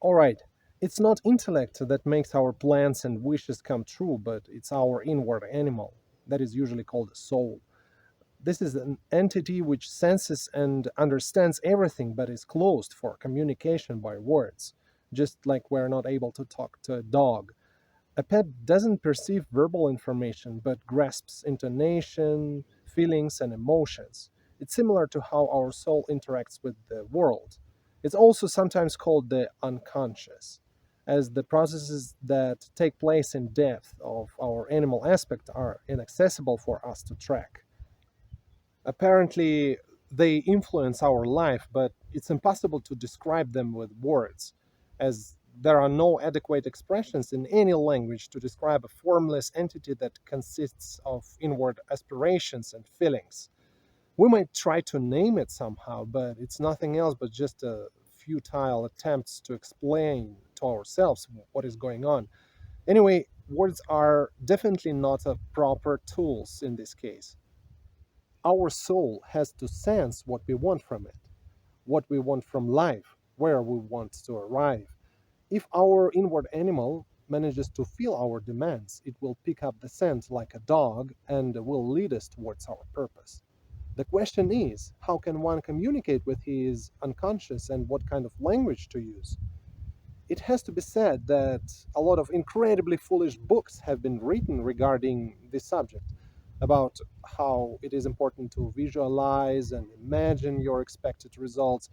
Alright, it's not intellect that makes our plans and wishes come true, but it's our inward animal that is usually called a soul. This is an entity which senses and understands everything but is closed for communication by words, just like we're not able to talk to a dog. A pet doesn't perceive verbal information but grasps intonation, feelings, and emotions. It's similar to how our soul interacts with the world. It's also sometimes called the unconscious, as the processes that take place in depth of our animal aspect are inaccessible for us to track. Apparently, they influence our life, but it's impossible to describe them with words, as there are no adequate expressions in any language to describe a formless entity that consists of inward aspirations and feelings. We might try to name it somehow, but it's nothing else but just a futile attempts to explain to ourselves what is going on. Anyway, words are definitely not a proper tools in this case. Our soul has to sense what we want from it, what we want from life, where we want to arrive. If our inward animal manages to feel our demands, it will pick up the scent like a dog and will lead us towards our purpose. The question is, how can one communicate with his unconscious and what kind of language to use? It has to be said that a lot of incredibly foolish books have been written regarding this subject about how it is important to visualize and imagine your expected results.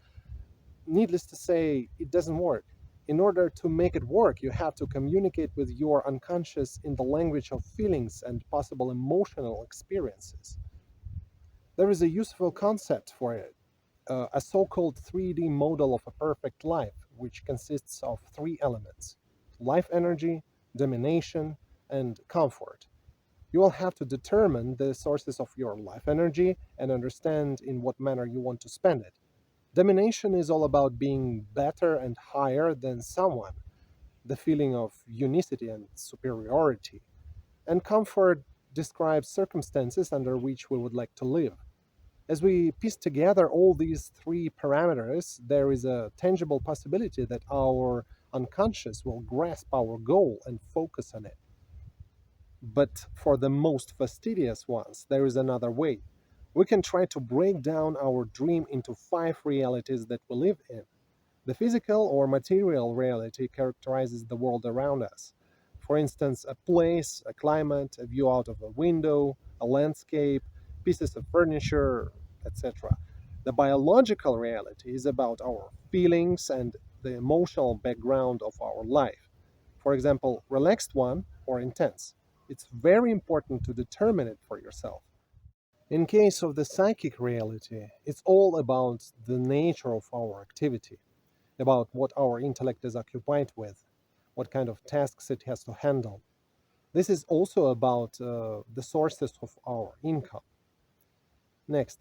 Needless to say, it doesn't work. In order to make it work, you have to communicate with your unconscious in the language of feelings and possible emotional experiences. There is a useful concept for it, a so called 3D model of a perfect life, which consists of three elements: life energy, domination, and comfort. You will have to determine the sources of your life energy and understand in what manner you want to spend it. Domination is all about being better and higher than someone, the feeling of unicity and superiority. And comfort describes circumstances under which we would like to live. As we piece together all these three parameters, there is a tangible possibility that our unconscious will grasp our goal and focus on it. But for the most fastidious ones, there is another way. We can try to break down our dream into five realities that we live in. The physical or material reality characterizes the world around us. For instance, a place, a climate, a view out of a window, a landscape, pieces of furniture, etc. The biological reality is about our feelings and the emotional background of our life. For example, relaxed one or intense. It's very important to determine it for yourself. In case of the psychic reality, it's all about the nature of our activity, about what our intellect is occupied with, what kind of tasks it has to handle. This is also about the sources of our income. Next,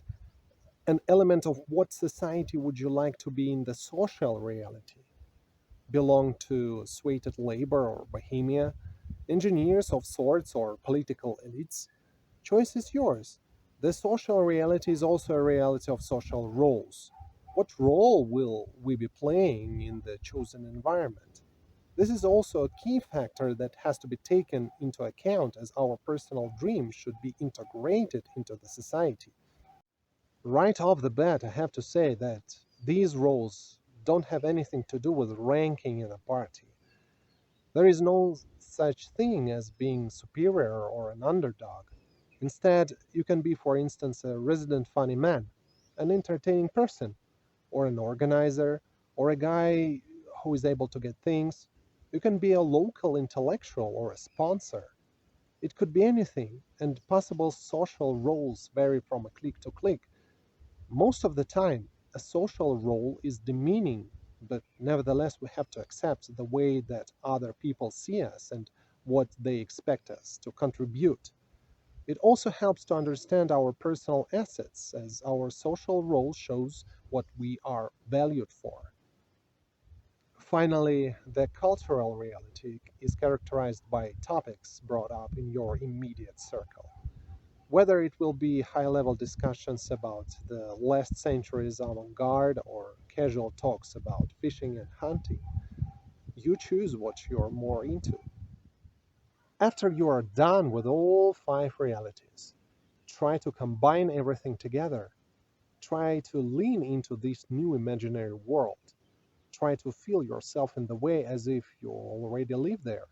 an element of what society would you like to be in the social reality? Belong to suited labor or bohemia, engineers of sorts or political elites? Choice is yours. The social reality is also a reality of social roles. What role will we be playing in the chosen environment? This is also a key factor that has to be taken into account as our personal dream should be integrated into the society. Right off the bat, I have to say that these roles don't have anything to do with ranking in a party. There is no such thing as being superior or an underdog. Instead, you can be, for instance, a resident funny man, an entertaining person, or an organizer, or a guy who is able to get things. You can be a local intellectual or a sponsor. It could be anything, and possible social roles vary from a clique to clique. Most of the time, a social role is demeaning, but nevertheless, we have to accept the way that other people see us and what they expect us to contribute. It also helps to understand our personal assets, as our social role shows what we are valued for. Finally, the cultural reality is characterized by topics brought up in your immediate circle. Whether it will be high level discussions about the last century's avant garde or casual talks about fishing and hunting, You choose what you're more into. After you are done with all five realities, try to combine everything together. Try to lean into this new imaginary world. Try to feel yourself in the way as if you already live there.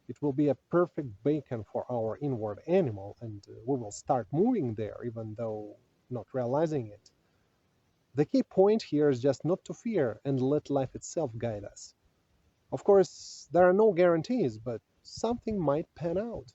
It will be a perfect beacon for our inward animal, and we will start moving there, even though not realizing it. The key point here is just not to fear and let life itself guide us. Of course, there are no guarantees, but something might pan out.